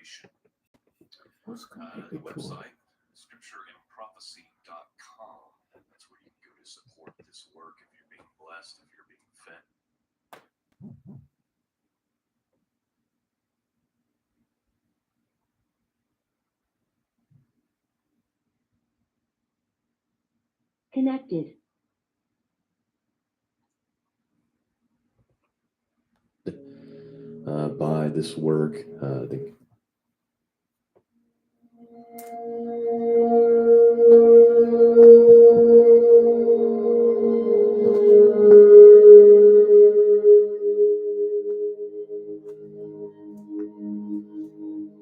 Revelation. The website, scriptureandprophecy.com. That's where you can go to support this work if you're being blessed, if you're being fed. Connected. By this work,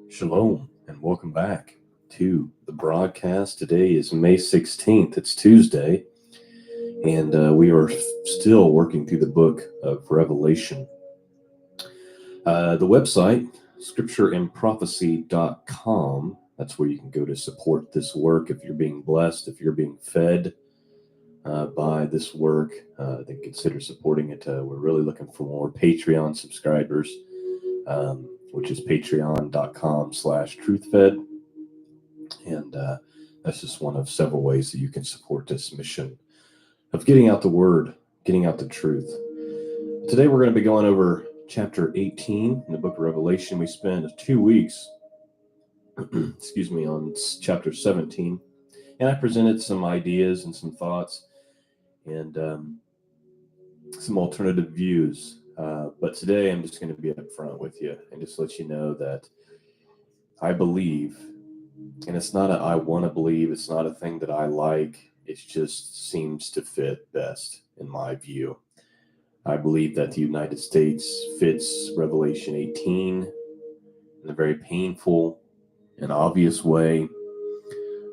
Shalom and welcome back to the broadcast. Today is May 16th. It's Tuesday, and we are still working through the book of Revelation. The website, scriptureandprophecy.com. That's where you can go to support this work if you're being blessed, if you're being fed by this work, then consider supporting it. We're really looking for more Patreon subscribers, which is patreon.com/truthfed. And that's just one of several ways that you can support this mission of getting out the word, getting out the truth. Today we're going to be going over chapter 18 in the book of Revelation. We spent 2 weeks, on chapter 17. And I presented some ideas and some thoughts and some alternative views. But today I'm just going to be upfront with you and just let you know that I believe, and it's not I want to believe, it's not a thing that I like, it just seems to fit best in my view. I believe that the United States fits Revelation 18 in a very painful and obvious way.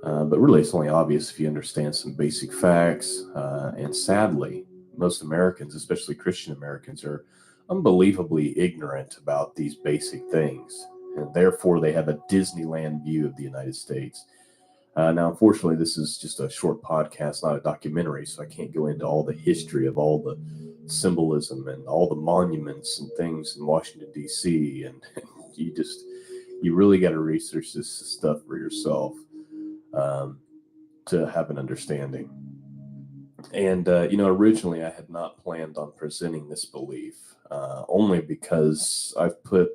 But really, it's only obvious if you understand some basic facts. And sadly, most Americans, especially Christian Americans, are unbelievably ignorant about these basic things. And therefore, they have a Disneyland view of the United States. Now, unfortunately, this is just a short podcast, not a documentary, so I can't go into all the history of all the symbolism and all the monuments and things in Washington, D.C. And you really got to research this stuff for yourself to have an understanding. And, originally I had not planned on presenting this belief, only because I've put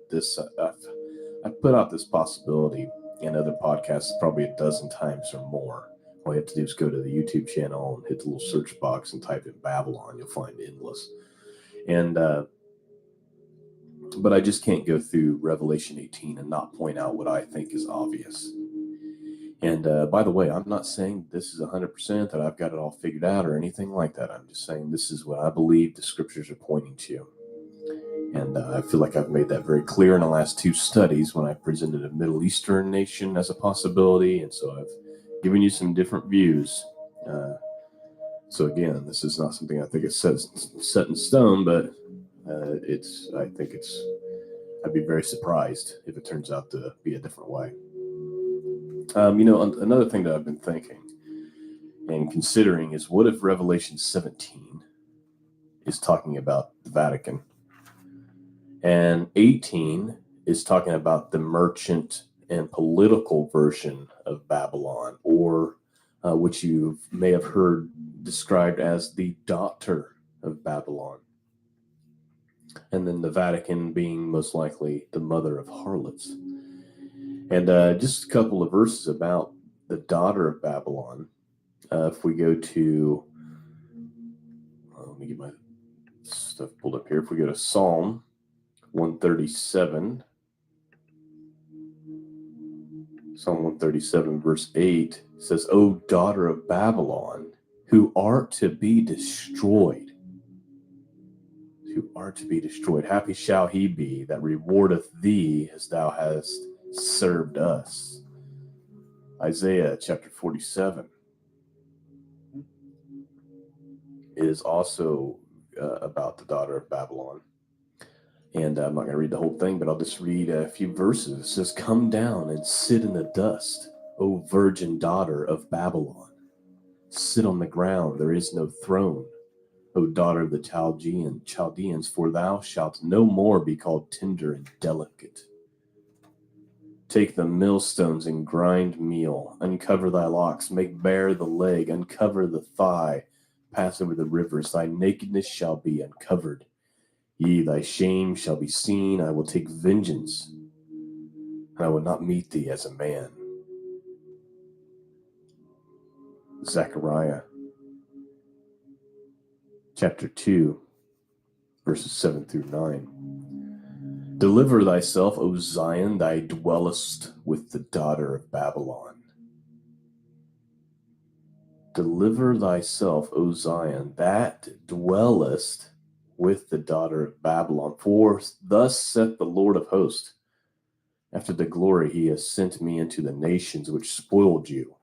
out this possibility in other podcasts probably a dozen times or more. All you have to do is go to the YouTube channel and hit the little search box and type in Babylon. You'll find endless. And, but I just can't go through Revelation 18 and not point out what I think is obvious. And by the way, I'm not saying this is 100% that I've got it all figured out or anything like that. I'm just saying this is what I believe the scriptures are pointing to. And I feel like I've made that very clear in the last 2 studies when I presented a Middle Eastern nation as a possibility. And so I've given you some different views. So again, this is not something I think is set in stone, but I'd be very surprised if it turns out to be a different way. Another thing that I've been thinking and considering is, what if Revelation 17 is talking about the Vatican and 18 is talking about the merchant and political version of Babylon, or which you may have heard described as the daughter of Babylon, and then the Vatican being most likely the mother of harlots. And just a couple of verses about the daughter of Babylon. If we go to, let me get my stuff pulled up here. If we go to Psalm 137, Psalm 137, verse 8, it says, "O daughter of Babylon, who art to be destroyed, happy shall he be that rewardeth thee as thou hast served us." Isaiah chapter 47 is also about the daughter of Babylon. And I'm not going to read the whole thing, but I'll just read a few verses. It says, "Come down and sit in the dust, O virgin daughter of Babylon. Sit on the ground, there is no throne. O daughter of the Chaldeans, for thou shalt no more be called tender and delicate. Take the millstones and grind meal. Uncover thy locks. Make bare the leg. Uncover the thigh. Pass over the rivers. Thy nakedness shall be uncovered. Yea, thy shame shall be seen. I will take vengeance, and I will not meet thee as a man. Zechariah chapter 2, verses 7 through 9. Deliver thyself, O Zion, thy dwellest with the daughter of Babylon. Deliver thyself, O Zion, that dwellest with the daughter of Babylon. For thus saith the Lord of hosts, after the glory he has sent me into the nations which spoiled you.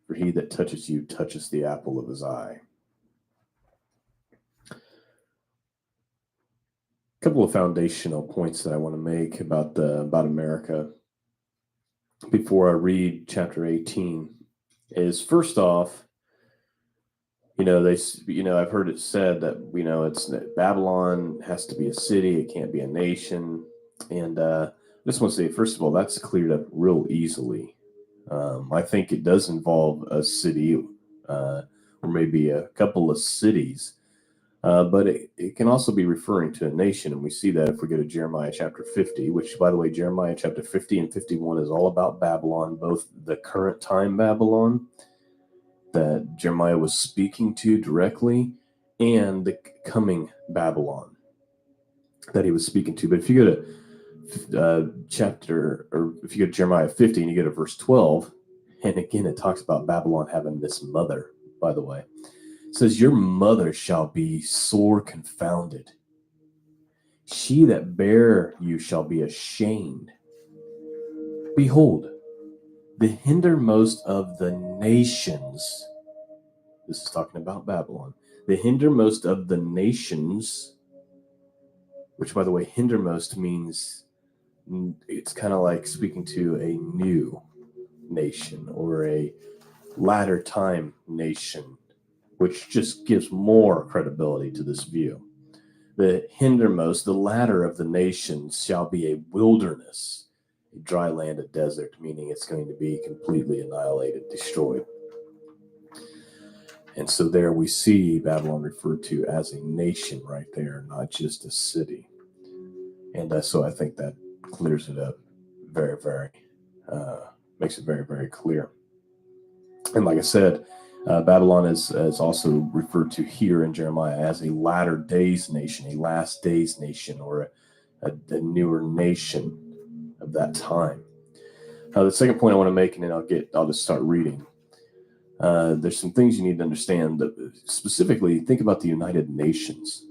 For he that touches you touches the apple of his eye. A couple of foundational points that I want to make about America before I read chapter 18 is, first off, I've heard it said that, it's Babylon has to be a city. It can't be a nation. And I just want to say, first of all, that's cleared up real easily. I think it does involve a city or maybe a couple of cities, but it can also be referring to a nation. And we see that if we go to Jeremiah chapter 50, which, by the way, Jeremiah chapter 50 and 51 is all about Babylon, both the current time Babylon that Jeremiah was speaking to directly and the coming Babylon that he was speaking to. But if you go to if you go to Jeremiah 50 and you go to verse 12, and again it talks about Babylon having this mother, by the way. It says, your mother shall be sore confounded. She that bare you shall be ashamed. Behold, the hindermost of the nations, this is talking about Babylon, the hindermost of the nations, which, by the way, hindermost means it's kind of like speaking to a new nation or a latter time nation, which just gives more credibility to this view. The hindermost, the latter of the nations, shall be a wilderness, a dry land, a desert, meaning it's going to be completely annihilated, destroyed. And so there we see Babylon referred to as a nation right there, not just a city. And so I think that clears it up very, very, makes it very, very clear. And like I said, Babylon is also referred to here in Jeremiah as a latter days nation, a last days nation, or a newer nation of that time. The second point I want to make, and then I'll just start reading. There's some things you need to understand. That specifically, think about the United Nations,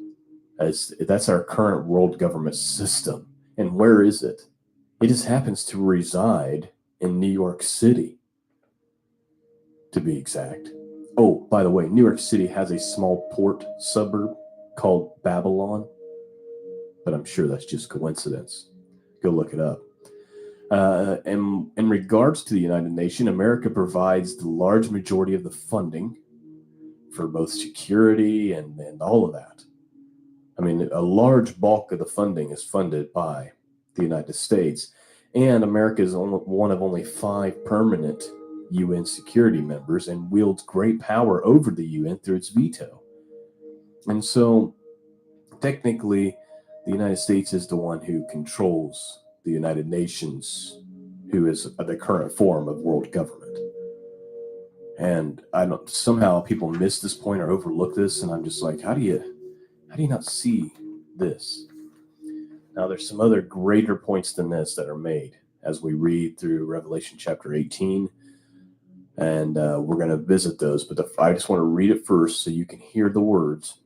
as that's our current world government system. And where is it? It just happens to reside in New York City, to be exact. Oh, by the way, New York City has a small port suburb called Babylon, but I'm sure that's just coincidence. Go look it up. And in regards to the United Nations, America provides the large majority of the funding for both security and all of that. I mean, a large bulk of the funding is funded by the United States, and America is one of only 5 permanent UN security members and wields great power over the UN through its veto. And so, technically, the United States is the one who controls the United Nations, who is the current form of world government. And somehow people miss this point or overlook this, and I'm just like, how do you not see this? Now, there's some other greater points than this that are made as we read through Revelation chapter 18, and we're going to visit those, but I just want to read it first so you can hear the words,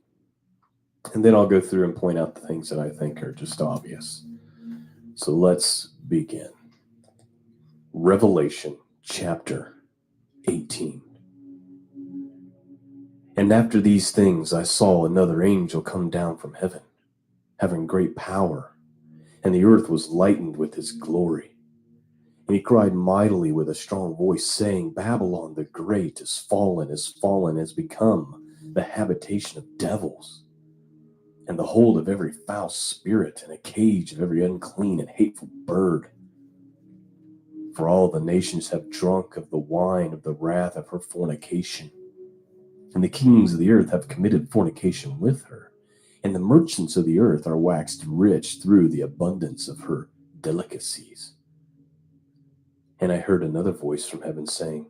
and then I'll go through and point out the things that I think are just obvious. So let's begin. Revelation chapter 18. And after these things I saw another angel come down from heaven, having great power, and the earth was lightened with his glory. And he cried mightily with a strong voice, saying, Babylon the great is fallen, has become the habitation of devils, and the hold of every foul spirit, and a cage of every unclean and hateful bird. For all the nations have drunk of the wine of the wrath of her fornication. And the kings of the earth have committed fornication with her. And the merchants of the earth are waxed rich through the abundance of her delicacies. And I heard another voice from heaven saying,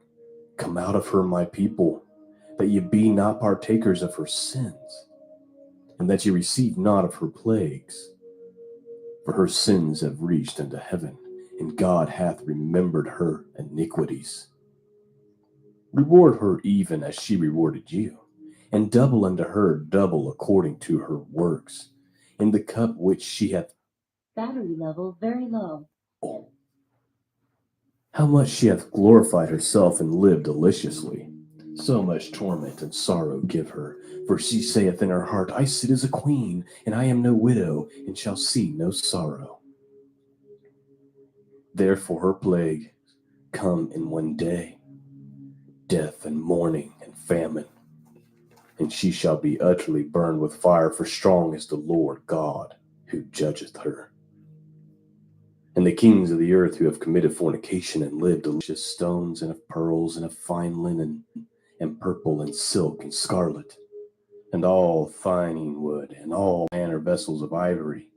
Come out of her, my people, that ye be not partakers of her sins, and that ye receive not of her plagues. For her sins have reached unto heaven, and God hath remembered her iniquities. Reward her even as she rewarded you, and double unto her double according to her works. In the cup which she hath... Battery level very low. Oh, how much she hath glorified herself and lived deliciously. So much torment and sorrow give her. For she saith in her heart, I sit as a queen, and I am no widow, and shall see no sorrow. Therefore her plague come in one day, death and mourning and famine. And she shall be utterly burned with fire, for strong is the Lord God who judgeth her. And the kings of the earth who have committed fornication and lived delicious stones and of pearls and of fine linen and purple and silk and scarlet, and all fining wood, and all manner vessels of ivory,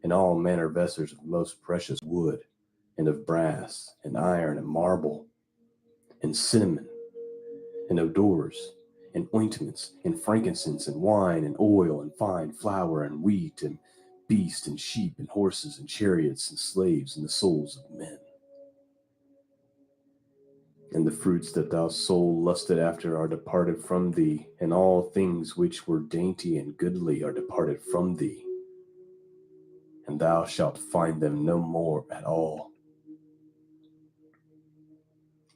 and all manner vessels of most precious wood, and of brass, and iron, and marble, and cinnamon, and odors, and ointments, and frankincense, and wine, and oil, and fine flour, and wheat, and beast, and sheep, and horses, and chariots, and slaves, and the souls of men. And the fruits that thou soul lusted after are departed from thee, and all things which were dainty and goodly are departed from thee, and thou shalt find them no more at all.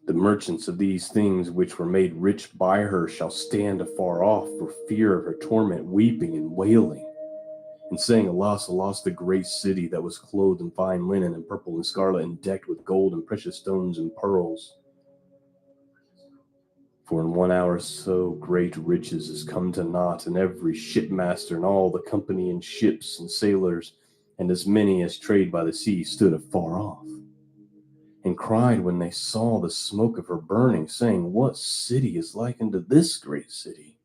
The merchants of these things which were made rich by her shall stand afar off for fear of her torment, weeping and wailing, and saying, Alas, alas, the great city that was clothed in fine linen and purple and scarlet, and decked with gold and precious stones and pearls. For in 1 hour so great riches is come to naught, and every shipmaster and all the company in ships and sailors, and as many as trade by the sea, stood afar off, and cried when they saw the smoke of her burning, saying, What city is like unto this great city?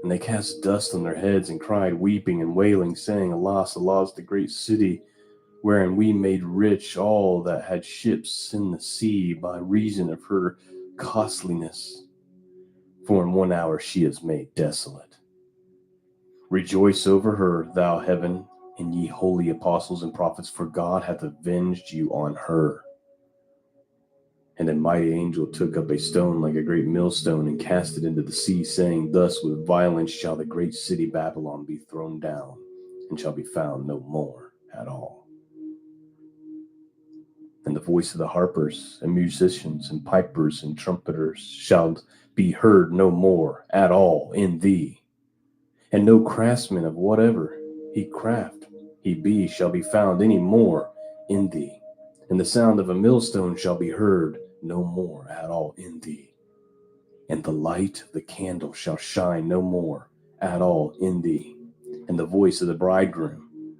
And they cast dust on their heads, and cried, weeping and wailing, saying, Alas, alas, the great city, wherein we made rich all that had ships in the sea by reason of her costliness. For in 1 hour she is made desolate. Rejoice over her, thou heaven, and ye holy apostles and prophets, for God hath avenged you on her. And a mighty angel took up a stone like a great millstone, and cast it into the sea, saying, Thus with violence shall the great city Babylon be thrown down, and shall be found no more at all. And the voice of the harpers and musicians and pipers and trumpeters shall be heard no more at all in thee. And no craftsman of whatever he be shall be found any more in thee. And the sound of a millstone shall be heard no more at all in thee. And the light of the candle shall shine no more at all in thee. And the voice of the bridegroom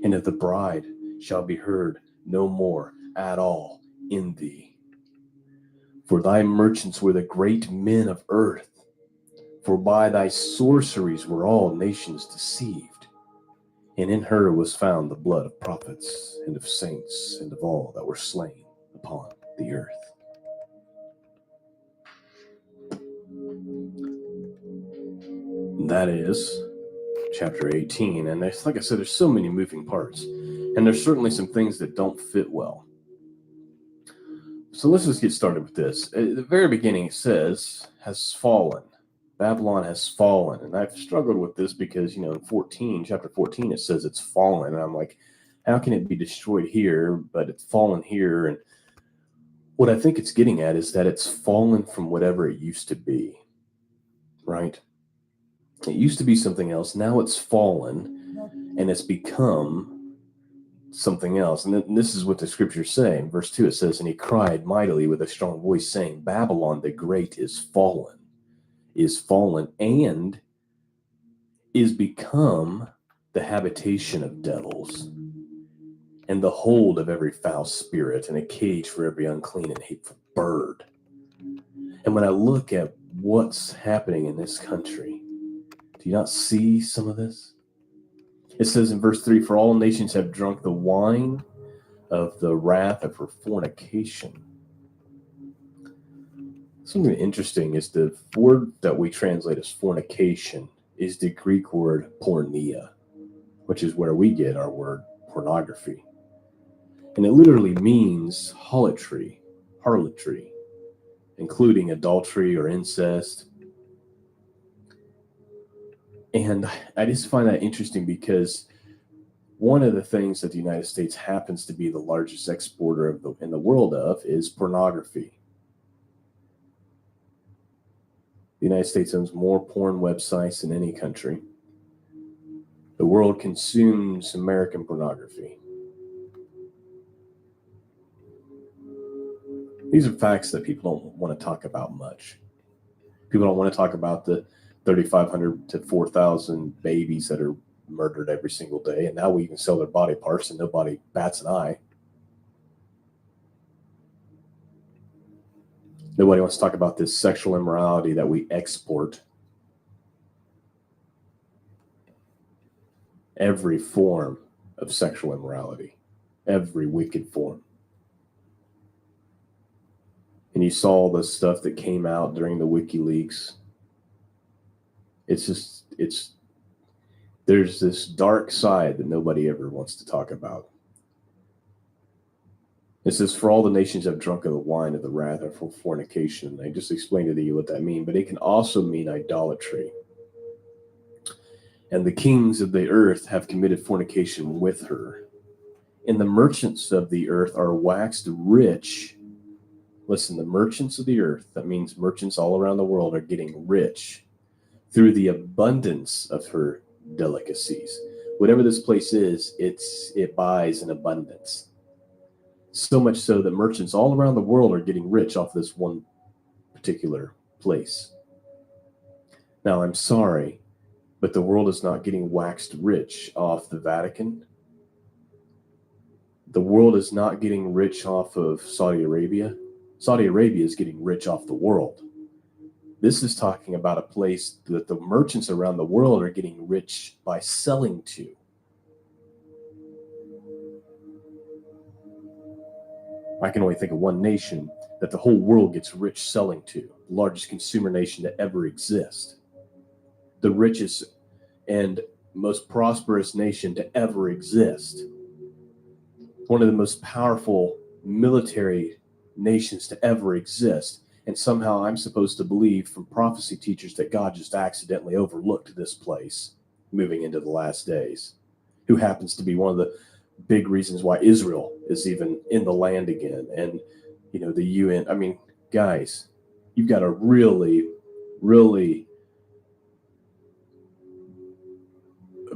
and of the bride shall be heard no more at all in thee. For thy merchants were the great men of earth, for by thy sorceries were all nations deceived. And in her was found the blood of prophets and of saints and of all that were slain upon the earth. That is chapter 18. And there's, like I said, there's so many moving parts. And there's certainly some things that don't fit well. So let's just get started with this. At the very beginning, it says, has fallen. Babylon has fallen. And I've struggled with this because, in chapter 14, it says it's fallen. And I'm like, how can it be destroyed here, but it's fallen here? And what I think it's getting at is that it's fallen from whatever it used to be, right? It used to be something else. Now it's fallen, and it's become something else. And this is what the scriptures say. In verse 2, it says, And he cried mightily with a strong voice, saying, Babylon the great is fallen, and is become the habitation of devils, and the hold of every foul spirit, and a cage for every unclean and hateful bird. And when I look at what's happening in this country, do you not see some of this? It says in verse 3, for all nations have drunk the wine of the wrath of her fornication. Something interesting is the word that we translate as fornication is the Greek word porneia, which is where we get our word pornography. And it literally means harlotry, including adultery or incest. And I just find that interesting because one of the things that the United States happens to be the largest exporter in the world of is pornography. The United States owns more porn websites than any country. The world consumes American pornography. These are facts that people don't want to talk about much. People don't want to talk about the 3,500 to 4,000 babies that are murdered every single day, and now we can sell their body parts and nobody bats an eye. Nobody wants to talk about this sexual immorality that we export. Every form of sexual immorality, every wicked form. And you saw the stuff that came out during the WikiLeaks. There's this dark side that nobody ever wants to talk about. It says, for all the nations have drunk of the wine of the wrath of fornication. I just explained to you what that means, but it can also mean idolatry. And the kings of the earth have committed fornication with her. And the merchants of the earth are waxed rich. Listen, the merchants of the earth, that means merchants all around the world, are getting rich through the abundance of her delicacies. Whatever this place is, it buys in abundance. So much so that merchants all around the world are getting rich off this one particular place. Now, I'm sorry, but the world is not getting waxed rich off the Vatican. The world is not getting rich off of Saudi Arabia. Saudi Arabia is getting rich off the world. This is talking about a place that the merchants around the world are getting rich by selling to. I can only think of one nation that the whole world gets rich selling to, the largest consumer nation to ever exist. The richest and most prosperous nation to ever exist. One of the most powerful military nations to ever exist. And somehow I'm supposed to believe from prophecy teachers that God just accidentally overlooked this place moving into the last days, who happens to be one of the big reasons why Israel is even in the land again. And, the UN, I mean, guys, you've got to really, really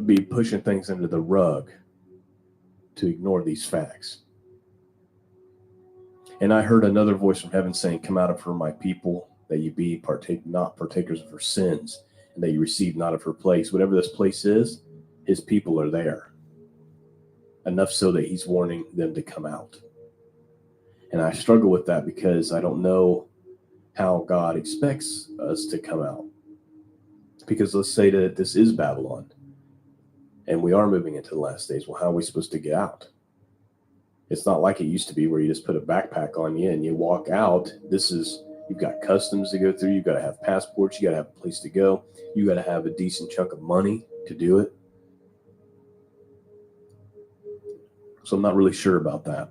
be pushing things under the rug to ignore these facts. And I heard another voice from heaven saying, come out of her, my people, that you be not partakers of her sins, and that you receive not of her place. Whatever this place is, his people are there. Enough so that he's warning them to come out. And I struggle with that because I don't know how God expects us to come out. Because let's say that this is Babylon, and we are moving into the last days. Well, how are we supposed to get out? It's not like it used to be where you just put a backpack on you and you walk out. You've got customs to go through. You've got to have passports. You got to have a place to go. You got to have a decent chunk of money to do it. So I'm not really sure about that.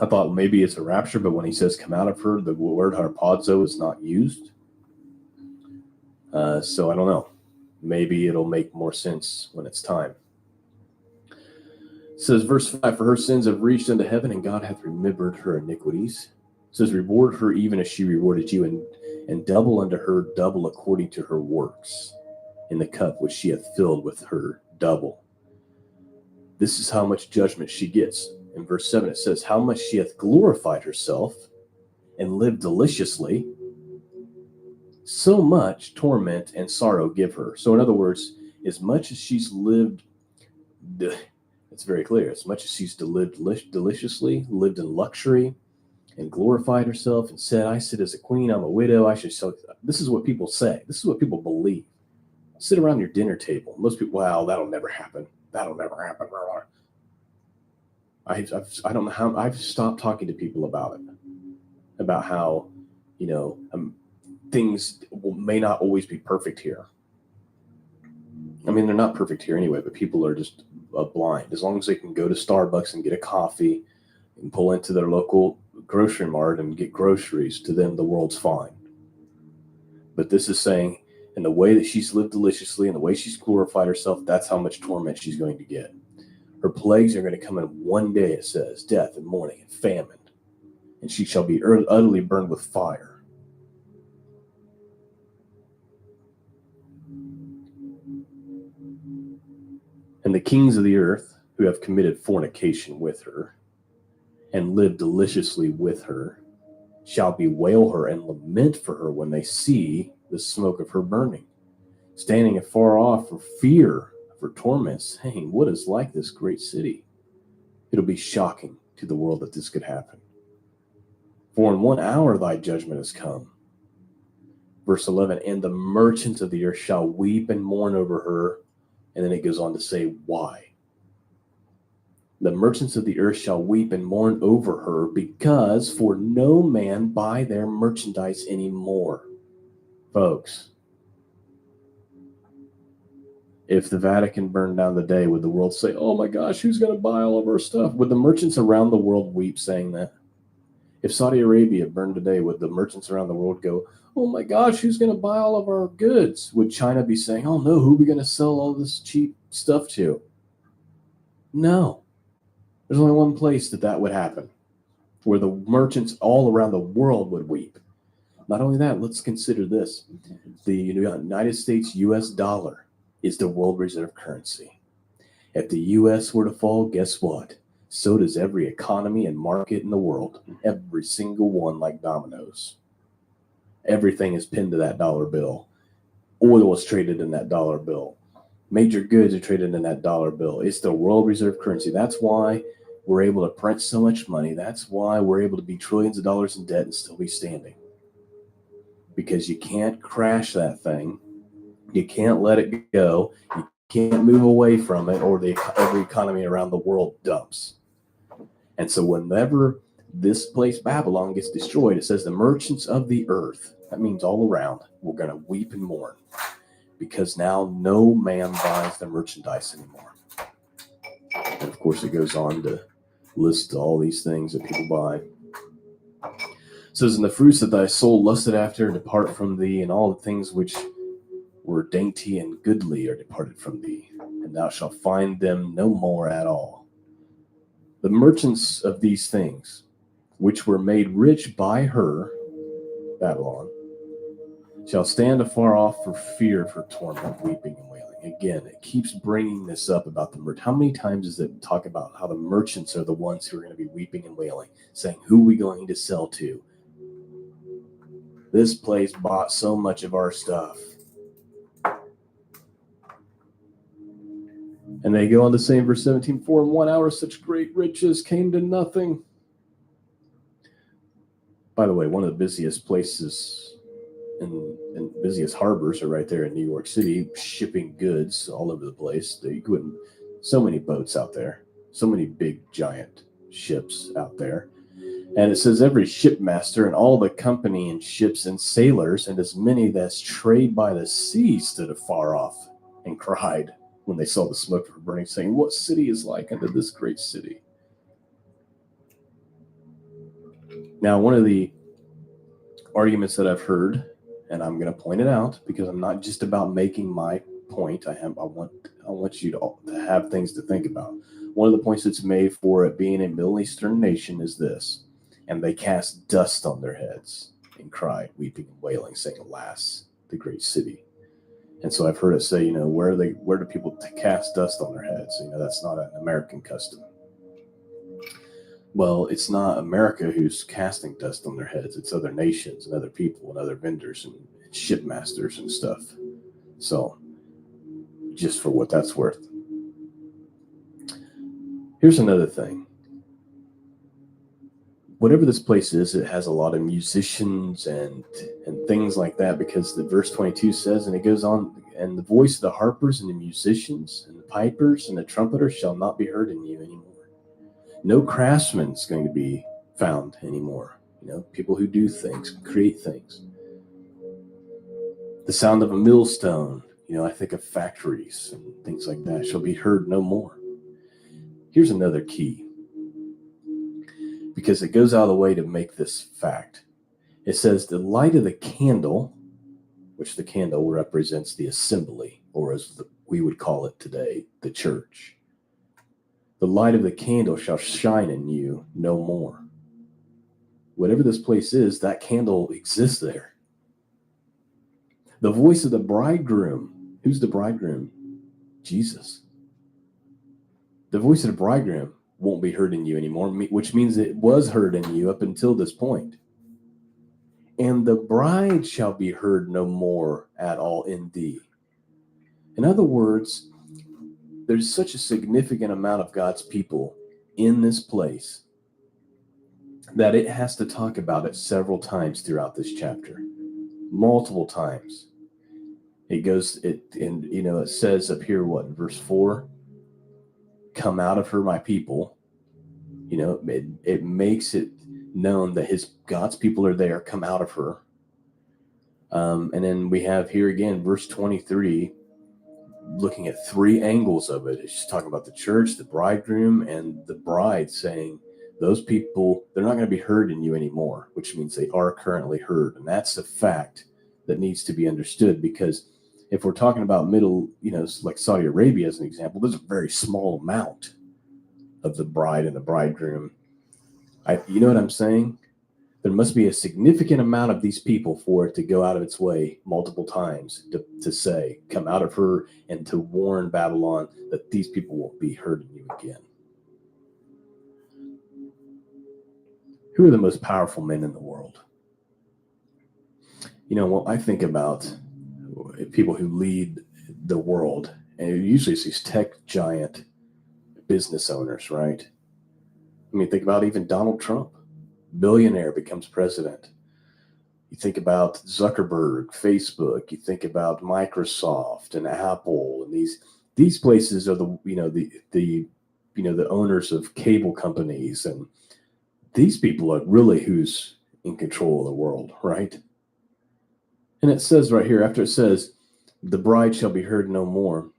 I thought maybe it's a rapture, but when he says come out of her, the word harpazo is not used. So I don't know. Maybe it'll make more sense when it's time. It says, verse 5, for her sins have reached unto heaven, and God hath remembered her iniquities. It says, reward her even as she rewarded you, and double unto her double according to her works, in the cup which she hath filled with her double. This is how much judgment she gets. In verse 7, it says, how much she hath glorified herself and lived deliciously, so much torment and sorrow give her. So in other words, as much as she's lived It's very clear. As much as she used to live deliciously, lived in luxury, and glorified herself and said, I sit as a queen, I'm a widow, I should sell. This is what people say. This is what people believe. Sit around your dinner table. Most people, wow, that'll never happen. That'll never happen. I don't know how, I've stopped talking to people about it, about how, things may not always be perfect here. I mean, they're not perfect here anyway, but people are just blind. As long as they can go to Starbucks and get a coffee and pull into their local grocery mart and get groceries, to them the world's fine. But this is saying, in the way that she's lived deliciously and the way she's glorified herself, that's how much torment she's going to get. Her plagues are going to come in one day, it says, death and mourning and famine, and she shall be utterly burned with fire. And the kings of the earth who have committed fornication with her and lived deliciously with her shall bewail her and lament for her when they see the smoke of her burning, standing afar off for fear of her torment, saying, what is like this great city? It'll be shocking to the world that this could happen. For in 1 hour thy judgment has come. Verse 11, and the merchants of the earth shall weep and mourn over her. And then it goes on to say, why? The merchants of the earth shall weep and mourn over her, because for no man buy their merchandise anymore. Folks, if the Vatican burned down today, would the world say, oh my gosh, who's going to buy all of our stuff? Would the merchants around the world weep saying that? If Saudi Arabia burned today, would the merchants around the world go, oh my gosh, who's going to buy all of our goods? Would China be saying, oh no, who are we going to sell all this cheap stuff to? No. There's only one place that would happen, where the merchants all around the world would weep. Not only that, let's consider this. The United States US dollar is the world reserve currency. If the US were to fall, guess what? So does every economy and market in the world. Every single one, like dominoes. Everything is pinned to that dollar bill. Oil is traded in that dollar bill. Major goods are traded in that dollar bill. It's the world reserve currency. That's why we're able to print so much money. That's why we're able to be trillions of dollars in debt and still be standing. Because you can't crash that thing. You can't let it go. You can't move away from it, or every economy around the world dumps. And so whenever this place Babylon gets destroyed, it says the merchants of the earth, that means all around, we're going to weep and mourn, because now no man buys the merchandise anymore. And of course, it goes on to list all these things that people buy. It says, and the fruits that thy soul lusted after depart from thee, and all the things which were dainty and goodly are departed from thee, and thou shalt find them no more at all. The merchants of these things, which were made rich by her, Babylon, shall stand afar off for fear of her torment, weeping and wailing. Again, it keeps bringing this up about the merchants. How many times does it talk about how the merchants are the ones who are going to be weeping and wailing, saying, who are we going to sell to? This place bought so much of our stuff. And they go on to say in verse 17, for in 1 hour such great riches came to nothing. By the way, one of the busiest places and busiest harbors are right there in New York City, shipping goods all over the place. So many boats out there, so many big giant ships out there. And it says every shipmaster and all the company and ships and sailors and as many that's trade by the sea stood afar off and cried when they saw the smoke of her burning, saying, what city is like unto this great city? Now, one of the arguments that I've heard, and I'm going to point it out because I'm not just about making my point. I want you to have things to think about. One of the points that's made for it being a Middle Eastern nation is this: and they cast dust on their heads and cried, weeping and wailing, saying, alas, the great city. And so I've heard it say, where do people cast dust on their heads? That's not an American custom. Well, it's not America who's casting dust on their heads. It's other nations and other people and other vendors and shipmasters and stuff. So just for what that's worth. Here's another thing. Whatever this place is, it has a lot of musicians and things like that, because the verse 22 says, and it goes on, and the voice of the harpers and the musicians and the pipers and the trumpeters shall not be heard in you anymore. No craftsman is going to be found anymore. People who do things, create things. The sound of a millstone, I think of factories and things like that, shall be heard no more. Here's another key, because it goes out of the way to make this fact. It says the light of the candle, which the candle represents the assembly, or as we would call it today, the church. The light of the candle shall shine in you no more. Whatever this place is, that candle exists there. The voice of the bridegroom. Who's the bridegroom? Jesus. The voice of the bridegroom won't be heard in you anymore, which means it was heard in you up until this point. And the bride shall be heard no more at all in thee. In other words, there's such a significant amount of God's people in this place that it has to talk about it several times throughout this chapter, multiple times. It says up here, what, in verse 4? Come out of her, my people. It makes it known that God's people are there. Come out of her. And then we have here again, verse 23, looking at three angles of it. It's just talking about the church, the bridegroom, and the bride, saying those people, they're not going to be heard in you anymore, which means they are currently heard. And that's a fact that needs to be understood, because if we're talking about like Saudi Arabia as an example, there's a very small amount of the bride and the bridegroom. You know what I'm saying? There must be a significant amount of these people for it to go out of its way multiple times to say, come out of her, and to warn Babylon that these people won't be heard in you again. Who are the most powerful men in the world? I think about people who lead the world, and usually it's these tech giant business owners, right? Think about even Donald Trump, billionaire, becomes president. You think about Zuckerberg, Facebook. You think about Microsoft and Apple, and these places are the owners of cable companies, and these people are really who's in control of the world, right? And it says right here, after it says, the bride shall be heard no more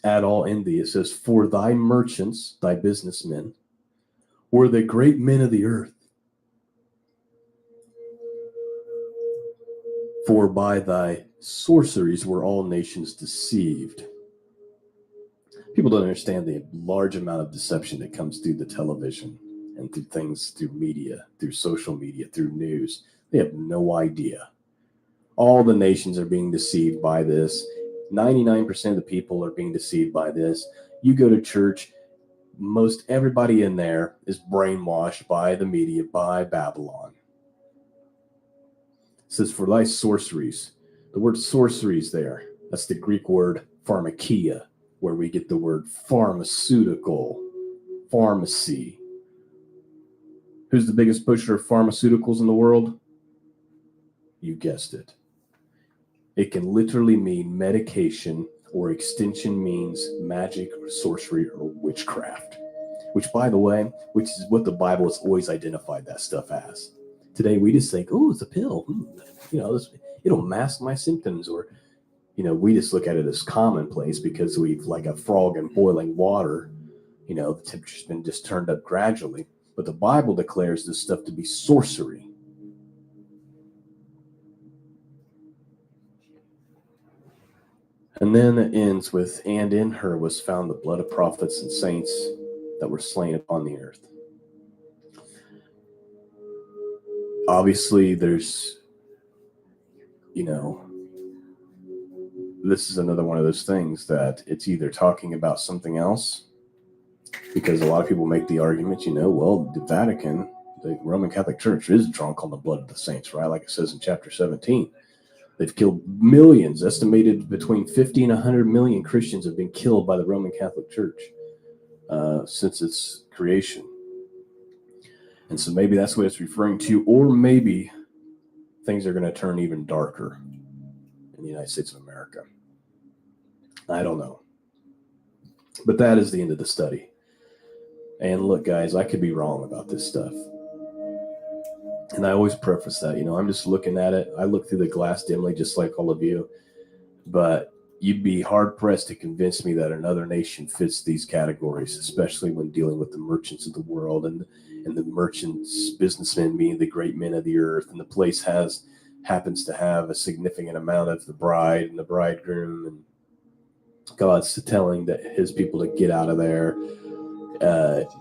at all in thee, it says, for thy merchants, thy businessmen, were the great men of the earth. For by thy sorceries were all nations deceived. People don't understand the large amount of deception that comes through the television and through things, through media, through social media, through news. They have no idea. All the nations are being deceived by this. 99% of the people are being deceived by this. You go to church, most everybody in there is brainwashed by the media, by Babylon. It says, for thy sorceries. The word sorceries there, that's the Greek word pharmakia, where we get the word pharmaceutical, pharmacy. Who's the biggest pusher of pharmaceuticals in the world? You guessed it. It can literally mean medication, or extension means magic or sorcery or witchcraft, which, by the way, which is what the Bible has always identified that stuff as. Today, we just think, oh, it's a pill. It'll mask my symptoms. Or, we just look at it as commonplace because we've, like a frog in boiling water, the temperature's been just turned up gradually. But the Bible declares this stuff to be sorcery. And then it ends with, and in her was found the blood of prophets and saints that were slain upon the earth. Obviously, there's, this is another one of those things that it's either talking about something else, because a lot of people make the argument, well, the Vatican, the Roman Catholic Church, is drunk on the blood of the saints, right? Like it says in chapter 17. They've killed millions, estimated between 50 and 100 million Christians have been killed by the Roman Catholic Church. since its creation. And so maybe that's what it's referring to, or maybe things are going to turn even darker in the United States of America. I don't know. But that is the end of the study. And look, guys, I could be wrong about this stuff. And I always preface that, I'm just looking at it. I look through the glass dimly, just like all of you. But you'd be hard-pressed to convince me that another nation fits these categories, especially when dealing with the merchants of the world and the merchants, businessmen being the great men of the earth. And the place happens to have a significant amount of the bride and the bridegroom. And God's telling his people to get out of there.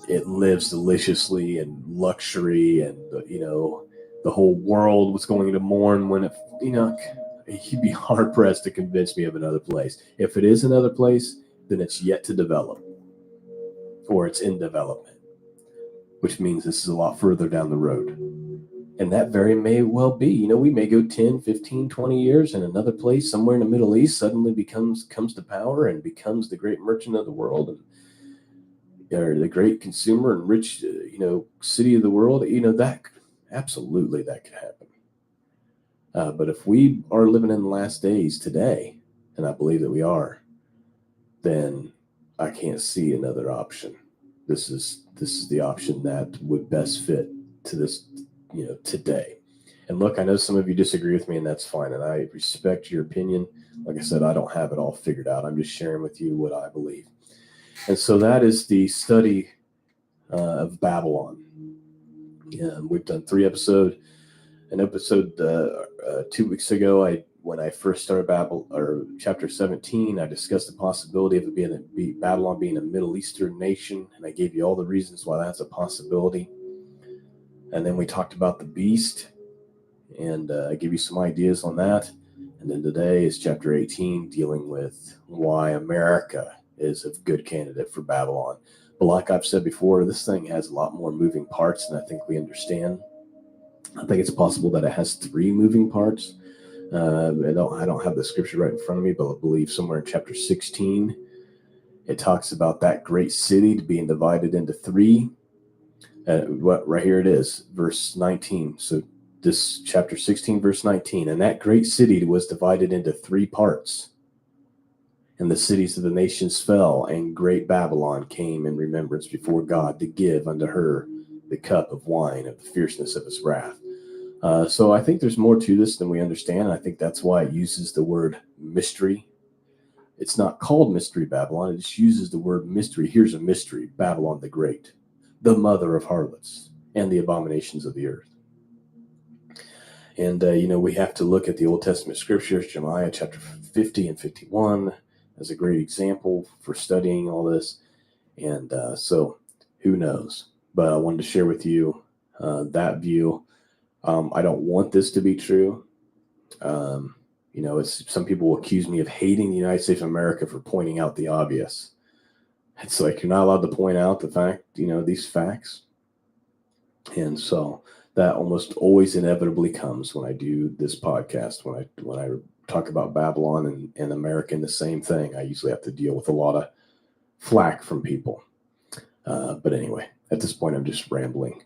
It lives deliciously and luxury, and the whole world was going to mourn when you'd be hard pressed to convince me of another place. If it is another place, then it's yet to develop, or it's in development, which means this is a lot further down the road. And that very may well be. We may go 10, 15, 20 years, and another place somewhere in the Middle East suddenly comes to power and becomes the great merchant of the world, or the great consumer and rich, city of the world. That absolutely that could happen. But if we are living in the last days today, and I believe that we are, then I can't see another option. This is the option that would best fit to this, today. And look, I know some of you disagree with me, and that's fine. And I respect your opinion. Like I said, I don't have it all figured out. I'm just sharing with you what I believe. And so that is the study of Babylon. We've done 3 episodes. An episode 2 weeks ago, when I first started chapter 17, I discussed the possibility of it Babylon being a Middle Eastern nation, and I gave you all the reasons why that's a possibility. And then we talked about the beast, and I gave you some ideas on that. And then today is chapter 18, dealing with why America is a good candidate for Babylon. But like I've said before, this thing has a lot more moving parts than I think we understand. I think it's possible that it has 3 moving parts. I don't have the scripture right in front of me, but I believe somewhere in chapter 16, it talks about that great city being divided into 3. Right here it is, verse 19. So this chapter 16, verse 19, and that great city was divided into 3 parts. And the cities of the nations fell, and great Babylon came in remembrance before God to give unto her the cup of wine of the fierceness of his wrath. So I think there's more to this than we understand. And I think that's why it uses the word mystery. It's not called Mystery Babylon. It just uses the word mystery. Here's a mystery: Babylon the Great, the mother of harlots and the abominations of the earth. And, we have to look at the Old Testament scriptures, Jeremiah chapter 50 and 51 as a great example for studying all this. And so who knows? But I wanted to share with you that view. I don't want this to be true. Some people will accuse me of hating the United States of America for pointing out the obvious. It's like you're not allowed to point out the fact, these facts. And so that almost always inevitably comes when I do this podcast. When I talk about Babylon and America in the same thing, I usually have to deal with a lot of flack from people. But anyway, at this point, I'm just rambling.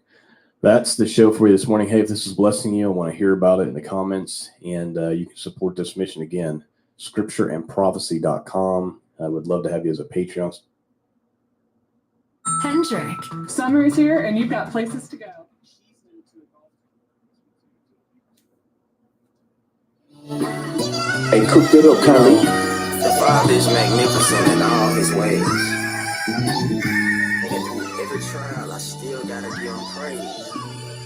That's the show for you this morning. Hey, if this is blessing you, I want to hear about it in the comments. And you can support this mission again, scriptureandprophecy.com. I would love to have you as a Patreon. Hendrik. Summer is here, and you've got places to go. Hey, cook it up, Kylie. The Father is magnificent in all his ways. Every trial, I still gotta give him praise.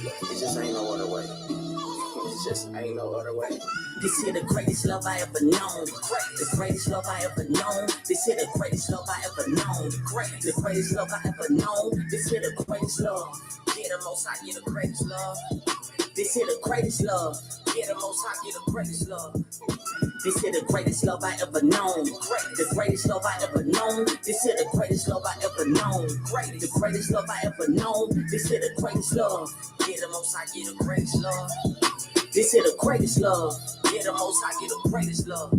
It just ain't no other way. It just ain't no other way. This here the greatest love I ever known. The greatest love I ever known. This here the greatest love I ever known. The greatest love I ever known. This here the greatest love. Yeah, the most high, yeah, the greatest love. This here the greatest love. Yeah, the most high, yeah, the greatest love. This here the greatest love I ever known. The greatest love I ever known. This here the greatest love I ever known. The greatest love I ever known. This here the greatest love. Yeah, the most high, yeah, the greatest love. This here the greatest love. Yeah, the most high, yeah, the greatest love.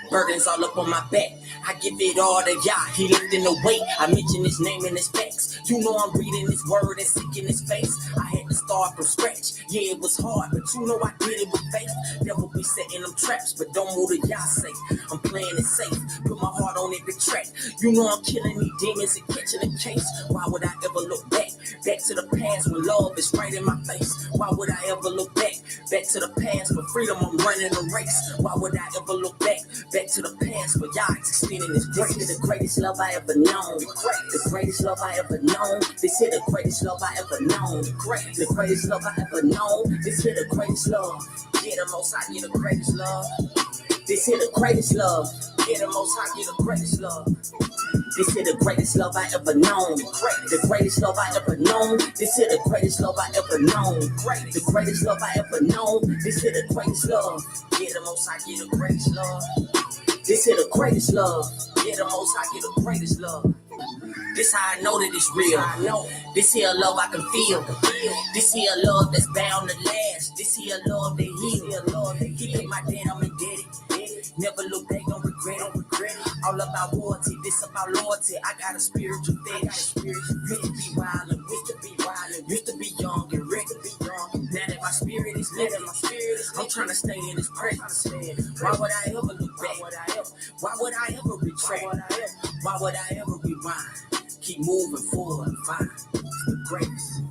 Burdens all up on my back. I give it all to Yah. He lifting the weight. I mention his name and his facts. You know I'm reading his word and seeking his face. I had to start from scratch. Yeah, it was hard, but you know I did it with faith. Devil be setting them traps, but don't move to Yah's sake. I'm playing it safe. Put my heart on every track. You know I'm killing these demons and catching a case. Why would I ever look back? Back to the past when love is right in my face. Why would I ever look back? Back to the past for freedom, I'm running a race. Why would I ever look back? Back to the past for Yah extending his grace. This is the greatest love I ever known. The greatest love I ever known. This is the greatest love I ever known. The greatest love I ever known. This is the greatest love. Yeah, the most high, yeah, the greatest love. This is the greatest love. Yeah, the most high, yeah, the greatest love. This is the greatest love I ever known. The greatest love I ever known. This is the greatest love I ever known. The greatest love I ever known. This is the greatest love. Yeah, the most high, yeah, the greatest love. This is the greatest love. Yeah, the most high, yeah, the greatest love. This how I know that it's real. This here love I can feel. This here love that's bound to last. This here love that heal. He paid my debt, I'm indebted. Never look back, don't regret it. All about royalty, this about loyalty. I got a spiritual fetish. Used to be wild and used to be young and ready to be young. Now that my spirit is living, I'm trying to stay in his presence. Why would I ever look back? Why would I ever retract? Why would I ever rewind? Keep moving forward and find the greatest.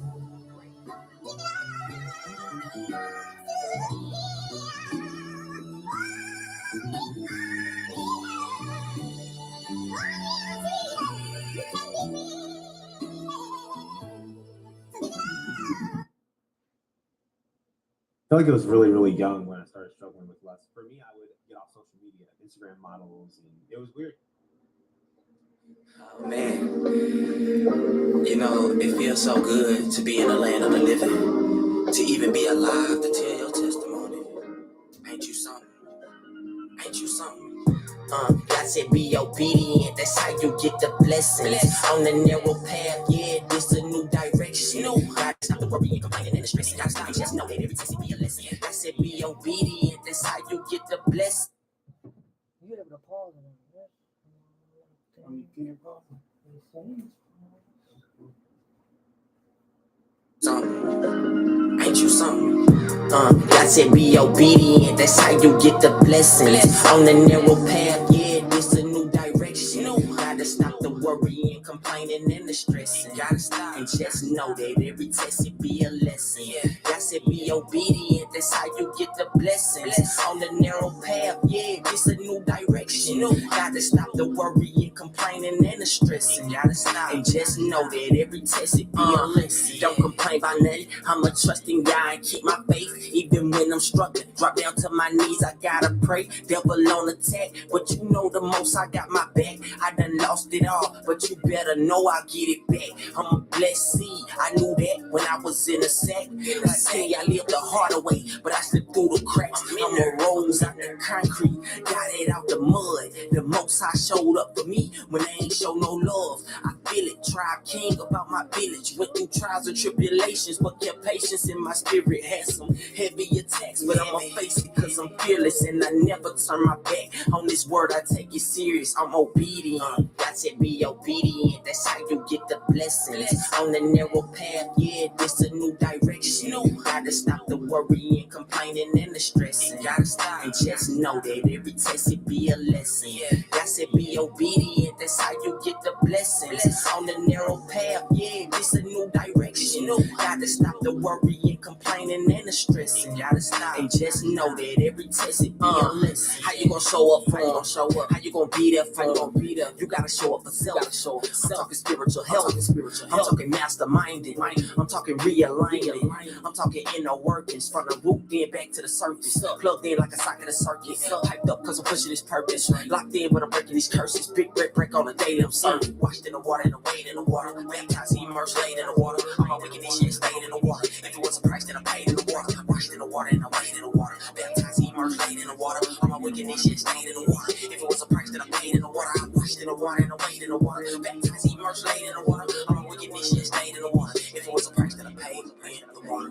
I feel like it was really, really young when I started struggling with lust. For me, I would get off social media, Instagram models, and it was weird. Oh, man, you know, it feels so good to be in the land of the living, to even be alive to tell your testimony. Ain't you something? Ain't you something? God said be obedient, that's how you get the blessings. On the narrow path, yeah, this a new direction. God stop the worry and complaining and the stress. God stop, just know that every test be a lesson. God said be obedient, that's how you get the blessing. You able to pause it on this? You can't pause Something. Ain't you something? God said be obedient, that's how you get the blessings. On the narrow path, yeah, this a new direction. Gotta stop the worrying, complaining, and the stressing. Gotta stop and just know that every test it be a lesson. God said be obedient, that's how you get the blessings. On the narrow path, yeah, this a new direction. Gotta stop the worrying, complaining, and the stressing. Gotta stop and just know that every test it be a lesson. Don't complain about nothing. I'ma trust in God and keep my faith. Even when I'm struggling, drop down to my knees, I gotta pray. Devil on attack, but you know the most I got my back. I done lost it all, but you better know I'll get it back. I'm a blessed seed, I knew that when I was in a sack. I lived the harder way, but I slipped through the cracks. I'm a rose out the concrete, got it out the mud. The most I showed up for me when they ain't show no love. I feel it, tribe king about my village. Went through trials and tribulations, but kept patience in my spirit. Had some heavy attacks, but I'ma face it cause I'm fearless and I never turn my back on this word. I take it serious, I'm obedient. God said be obedient, that's how you get the blessings. On the narrow path, yeah, this a new direction. Gotta stop the worrying, complaining, and the stressing. Gotta stop and just know that every test it be a lesson. God said be obedient, that's how you get the blessings. On the narrow path, yeah, this a new direction. Gotta stop the worrying, complaining, and the stressing. Gotta stop and just know that every test it be a lesson. How you gonna show up for them? How you gonna be there for them? You gotta show up for self. I'm talking spiritual health. I'm talking masterminded. I'm talking realignment. I'm talking inner workings from the root then back to the surface. Plugged in like a socket of circuit. Hyped up cause I'm pushing this purpose. Locked in but I'm breaking these curses. Big break on the daily I'm serving. Washed in the water and wade in the water. Baptized, immersed, laid in the water. I'm a wicked shit stayed in the water. If it was a price then I paid in the water. Washed in the water and I wade in the water. Baptized, immersed, laid in the water. I'm a wicked shit stayed in the water. If it was a price then I paid in the water. I washed in the water and I wade in the water. Baptized, immersed, laid in the water. I'm a wicked shit stayed in the water. If it was a price then I paid in the water.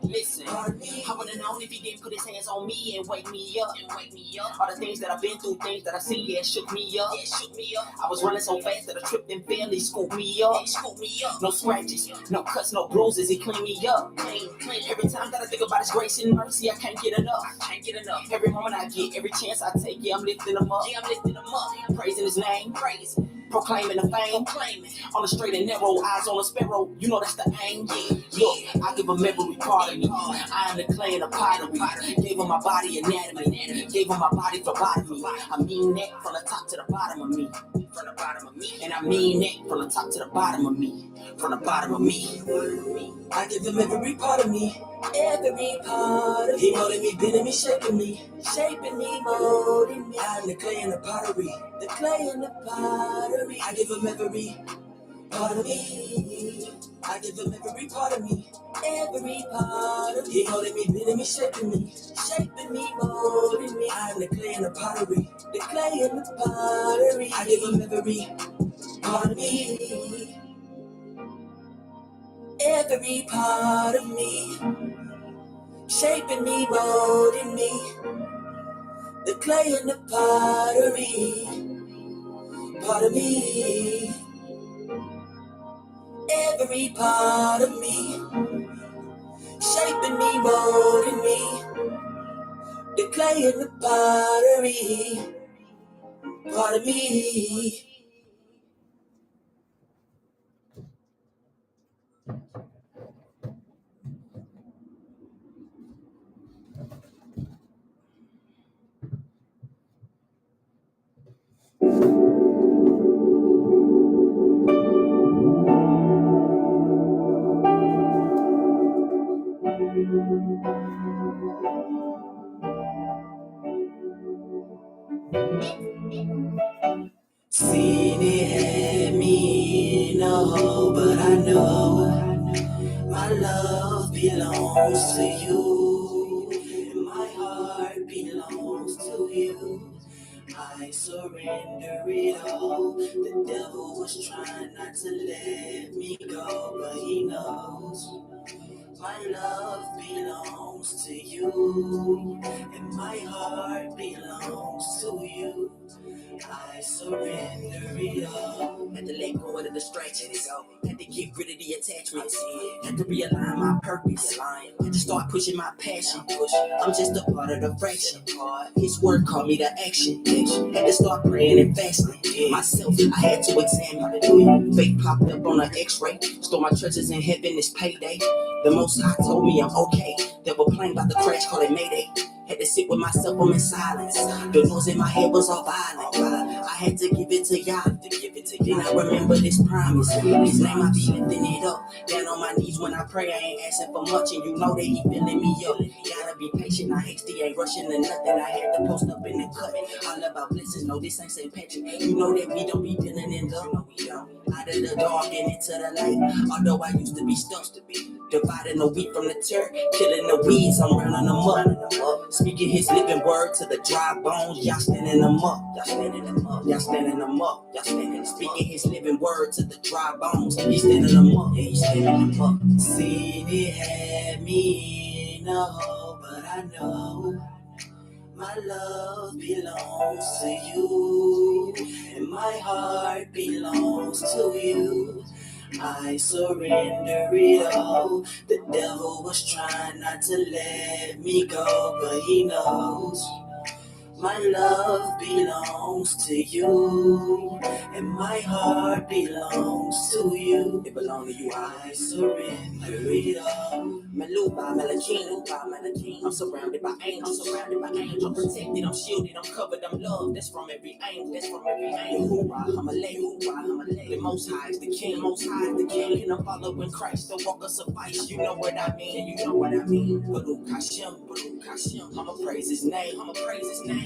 Listen, I would've known if he didn't put his hands on me and wake me up. All the things that I've been through, things that I seen, yeah, shook me up. I was running so fast that I tripped and fell. He scooped me up. No scratches, no cuts, no bruises. He cleaned me up. Clean. Every time that I think about his grace and mercy, I can't get enough. Every moment I get, every chance I take, yeah, I'm lifting him up. Praising his name, proclaiming the fame. On the straight and narrow, eyes on a sparrow. You know that's the aim. Look, I give him every part of me. I am the clay and the pottery. Gave him my body anatomy. Gave him my body for botany. I mean that from the top to the bottom of me. And I mean that from the top to the bottom of me. From the bottom of me. I give him every part of me. Every part of me. He molded me, bending me, shaping me, molding me. I'm the clay and the pottery. The clay and the pottery. I give him every part of me. I give him every part of me. Every part of me. He molded me, bending me, shaping me, molding me. I'm the clay and the pottery. The clay and the pottery. I give him every part of me. Every part of me. Shaping me, molding me. The clay and the pottery. Part of me. Every part of me. Shaping me, molding me. The clay and the pottery. Part of me. Seen it had me in a hole, but I know my love belongs to you, and my heart belongs to you. I surrender it all. The devil was trying not to let me go, but he knows my love belongs to you, and my heart belongs to you. I surrender it all. Had to let go of the distractions. Had to get rid of the attachments. Had to realign my purpose. Had to start pushing my passion. I'm just a part of the fraction. His word called me to action. Had to start praying and fasting. Myself, I had to examine. Faith popped up on an x-ray. Store my treasures in heaven, it's payday. The Most High told me I'm okay. They were playing about the crash, call it Mayday. Had to sit with myself, I'm in silence. The noise in my head was all violent. I had to give it to y'all. Then I remember this promise. His name, I be lifting it up. Down on my knees when I pray, I ain't asking for much. And you know that he filling me up. Gotta be patient, I hasty, ain't rushing to nothing. I had to post up in the cut. All about blessings, no, this ain't St. Patrick. You know that we don't be dealing in love. No, we don't. Out of the dark and into the light. Although I used to be stuck. Dividing the wheat from the tare, killing the weeds, I'm rounding them up. Speaking his living word to the dry bones, y'all standing them up. Speaking his living word to the dry bones, he's standing them up. Seen it had me in a hole, but I know my love belongs to you, and my heart belongs to you. I surrender it all. The devil was trying not to let me go, but he knows my love belongs to you, and my heart belongs to you. It belongs to you. I surrender it all. Meluba, Melachine. I'm surrounded by angels. I'm protected, I'm shielded, I'm covered, I'm loved. That's from every angle. Yahudah, I'm a leg. The Most High is the King. And I'm following Christ. The walk of suffice. You know what I mean. Baruch Hashem. I'ma praise His name.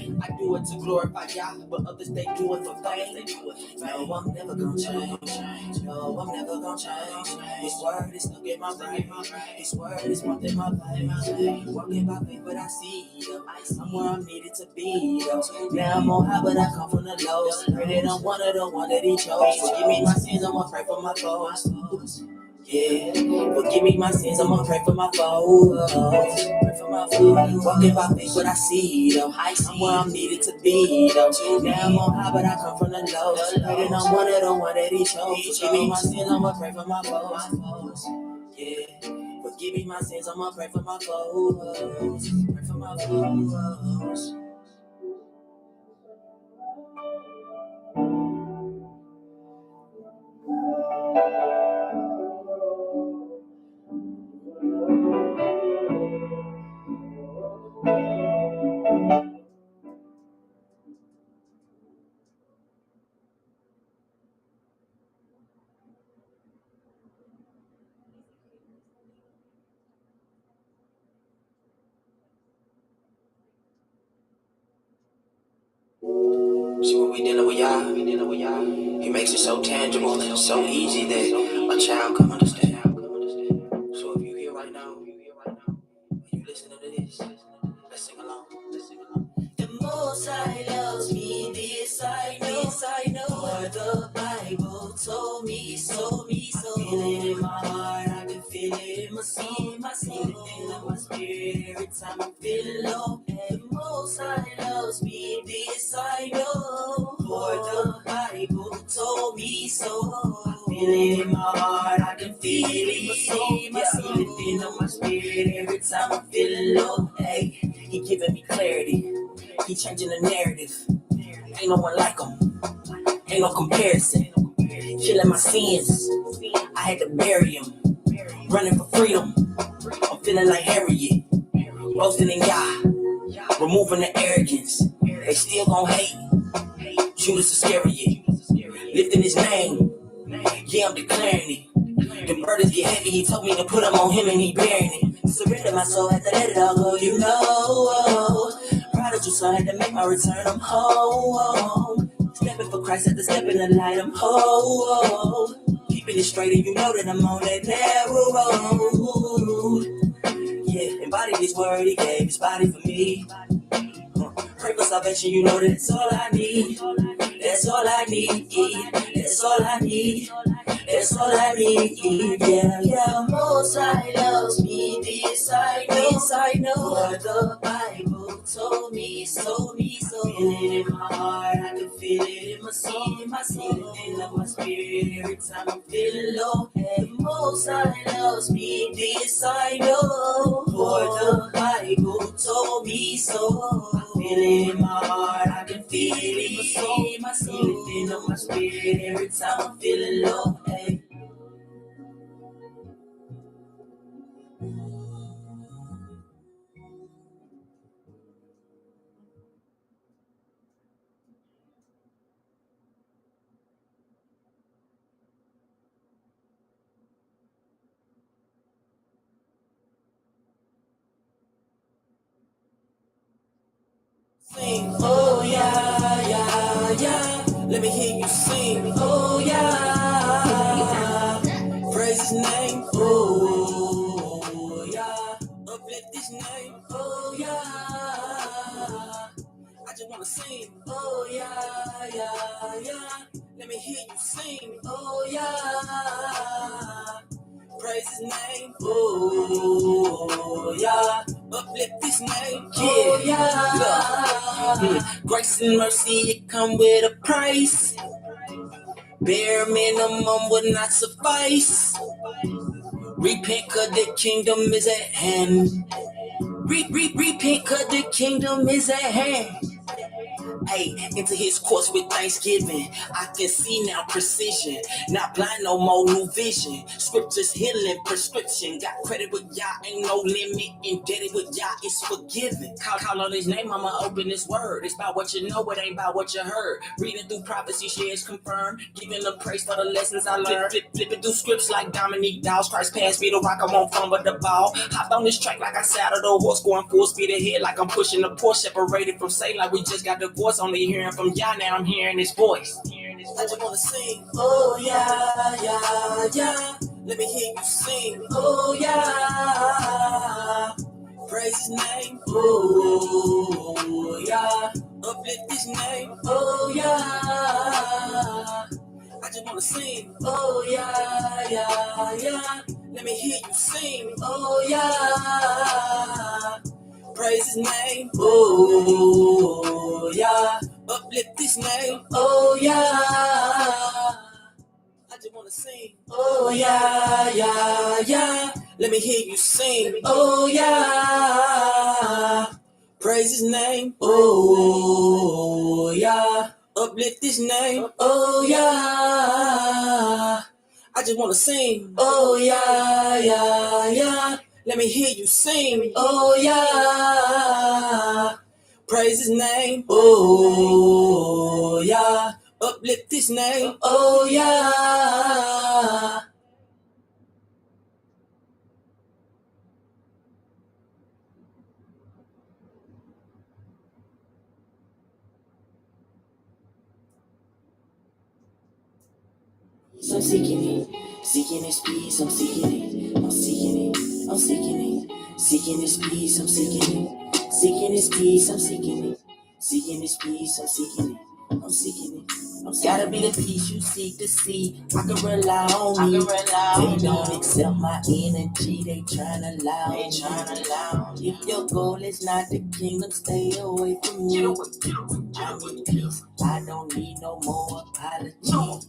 I do it to glorify Yah, but others they do it for fame. No, I'm never gonna change. His word is stuck in my brain. His word is one in my veins. Walking by faith, but I see I'm where I'm needed to be. Now I'm on high, but I come from the lows. Pray that I'm one of the one that He chose. Forgive me my sins, I'ma pray for my foes. Yeah, forgive me my sins, I'ma pray for my foes. Pray for my foes. Walking by faith, but I see though. I'm where I'm needed to be though. Now I'm on high, but I come from the low. Praying I'm one of the one that he chose. Forgive me my sins, I'ma pray for my foes. Yeah, forgive me my sins, I'ma pray for my foes. Pray for my foes. See when we dealing with Yah, He makes it so tangible and so easy that a child can understand. So if you here right now, and you listening to this, let's sing along. The Most High loves me, this I know. For the Bible told me so. I feel it in my heart, I can feel it in my soul. I feel it in my spirit every time I'm feeling low. The Most High loves me, this I know. For the Bible told me so. I feel it in my heart, I can feel it in my soul. I feel it in my spirit every time I'm feeling low. Hey, He giving me clarity. He changing the narrative. Ain't no one like him. Ain't no comparison. Killing my sins. I had to bury him. Running for freedom. I'm feeling like Harriet. Roasting in Yah. Removing the arrogance. They still gon' hate. Judas Iscariot. Lifting his name. Yeah, I'm declaring it. The burdens get heavy. He told me to put them on him and he bearing it. Surrender my soul. Had to let it all go. You know. Prodigal son had to make my return. I'm home. Stepping for Christ, had to step in the light. I'm home. Keeping it straight, and you know that I'm on that narrow road. Yeah, embody this word He gave His body for me. Pray for salvation, you know that's all I need. That's all I need. That's all I need. That's all I need. Yeah. Most High loves me, this I know. For the Bible told me so. Feel it in my heart, I can feel it in my soul. I feel it in my spirit every time I'm feeling low. The Most High loves me, this I know. For the Bible told me so. I feel it in my heart, I can feel it in my soul. I feel it in my spirit every time I'm feeling low. Hey. Sing, oh yeah. Let me hear you sing, oh yeah. Praise His name, oh yeah. Uplift His name, oh yeah. I just wanna sing, oh yeah. Let me hear you sing, oh yeah. Praise His name, oh yeah. Uplift His name, oh yeah. Look, grace and mercy, it come with a price. Bare minimum would not suffice. Repent, cause the kingdom is at hand. Repent, cause the kingdom is at hand. Hey, into His courts with thanksgiving. I can see now precision. Not blind, no more new vision. Scriptures healing, prescription. Got credit with Yah, ain't no limit. Indebted with Yah, it's forgiven. Call on His name, I'ma open His word. It's about what you know, it ain't about what you heard. Reading through prophecy, shares confirmed. Giving them praise for the lessons I learned. Flipping through scripts like Dominique Dawes. Christ passed me the rock, I won't fumble the ball. Hopped on this track like I saddled a horse, going full speed ahead like I'm pushing a Porsche. Separated from Satan like we just got divorced. Only hearing from Yah, now I'm hearing His voice. I just wanna sing, oh yeah. Let me hear you sing, oh yeah. Praise His name, oh yeah. Uplift His name, oh yeah. I just wanna sing. Oh yeah, yeah, yeah. Let me hear you sing. Oh yeah. Praise his name. Oh yeah. Uplift his name. Oh yeah. I just wanna sing. Oh yeah, yeah, yeah. Let me hear you sing. Oh yeah. Praise his name. Oh yeah. Uplift his name. Oh yeah. I just wanna sing. Oh yeah, yeah, yeah. Let me hear you sing. Oh yeah. Praise his name. Oh yeah. Uplift his name. Oh yeah. So I'm seeking his peace, I'm seeking it, I'm seeking it, I'm seeking it, seeking his peace, I'm seeking it, seeking his peace, I'm seeking it, seeking his peace, I'm seeking it, I'm seeking it. Gotta be the peace you seek to see. I can rely on me. They don't accept my energy. They tryna lie on me. If your goal is not the kingdom, stay away from me. I need peace. I don't need no more apology. No.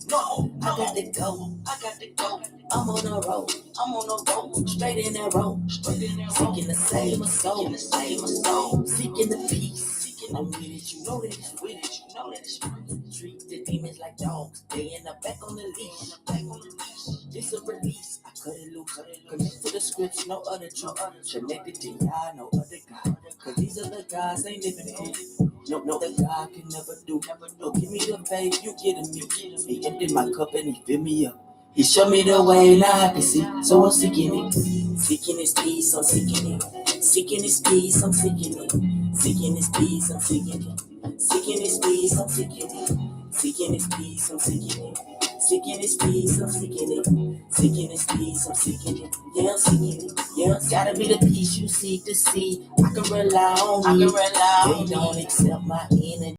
I got to go. I'm on the road. Straight in that road. Seeking the same soul. Seeking the peace. I'm with it, you know that it's with it. Treat the demons like dogs. They in the back on the leash. It's a release. I cut it loose. Connect to the scripts, no other truth. Connected to y'all, no other God. Cause these other guys ain't living proof. No, the God can never do. No, give me the faith, you getting me. He emptied my cup and he filled me up. He showed me the way, now I can see. So I'm seeking it. Seeking his peace, I'm seeking it. Seeking his peace, I'm seeking it. Seeking his peace, I'm seeking it. Seeking his peace, I'm seeking it. Seeking his peace, I'm seeking it. Seeking his peace, I'm seeking it. Seeking his peace, I'm seeking it. Yeah, I'm seeking it. Yeah, it's gotta be the peace you seek to see. I can rely on me. They don't accept my energy.